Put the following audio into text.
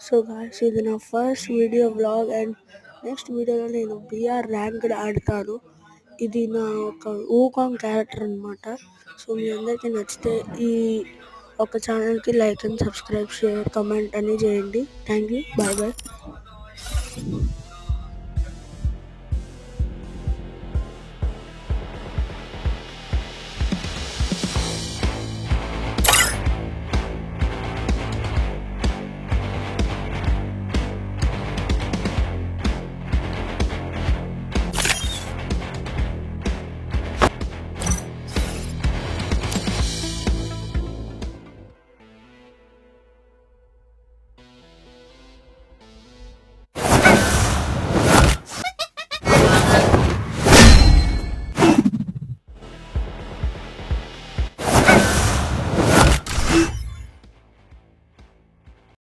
So guys, ఇది నా first video vlog and next వీడియోలో నేను బిఆర్ ర్యాంక్డ్ ఆడతాను. ఇది నా ఒక ఊకాంగ్ క్యారెక్టర్ అనమాట. సో మీ అందరికీ నచ్చితే ఈ ఒక ఛానల్కి like and subscribe, share, comment అని చేయండి. Thank you. Bye bye.